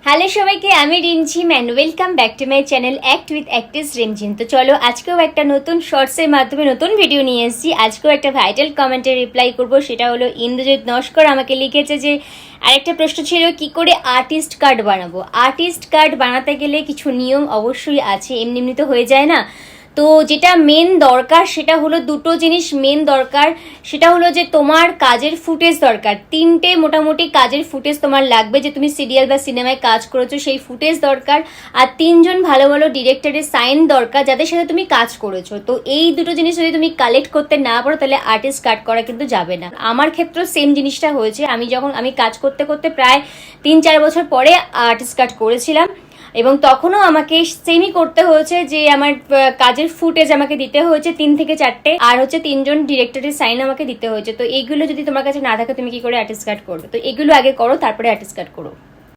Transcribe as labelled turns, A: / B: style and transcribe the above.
A: Hello সবাইকে, আমি Rimjhim and welcome back to my channel act with actress Rimjhim. তো চলো আজকেও একটা নতুন শর্টসের মাধ্যমে নতুন ভিডিও নিয়ে এসেছি। আজকেও একটা ভাইটাল কমেন্টে রিপ্লাই করব, সেটা হলো ইন্দ্রজিৎ নস্কর আমাকে লিখেছে যে আরেকটা প্রশ্ন ছিল কি করে আর্টিস্ট কার্ড বানাবো। আর্টিস্ট কার্ড বানাতে গেলে কিছু নিয়ম অবশ্যই আছে, এমনি এমনি তো হয়ে যায় না। তো যেটা মেন দরকার সেটা হলো দুটো জিনিস মেন দরকার, সেটা হলো যে তোমার কাজের ফুটেজ দরকার। তিনটে মোটামুটি কাজের ফুটেজ তোমার লাগবে, যে তুমি সিরিয়াল বা সিনেমায় কাজ করেছো সেই ফুটেজ দরকার। আর তিনজন ভালো ভালো ডিরেক্টরের সাইন দরকার যাদের সাথে তুমি কাজ করেছো। তো এই দুটো জিনিস যদি তুমি কালেক্ট করতে না পারো তাহলে আর্টিস্ট কার্ড করা কিন্তু যাবে না। আমার ক্ষেত্রেও সেম জিনিসটা হয়েছে। আমি কাজ করতে করতে প্রায় 3-4 বছর পরে আর্টিস্ট কার্ড করেছিলাম, এবং তখনও আমাকে সেমই করতে হয়েছে যে আমার কাজের ফুটেজ আমাকে দিতে হয়েছে 3 থেকে 4টে, আর হচ্ছে 3জন ডিরেক্টরের সাইন আমাকে দিতে হয়েছে। তো এইগুলো যদি তোমার কাছে না থাকে তুমি কি করে আর্টিস্ট কার্ড করবে? তো এগুলো আগে করো, তারপরে আর্টিস্ট কার্ড করো।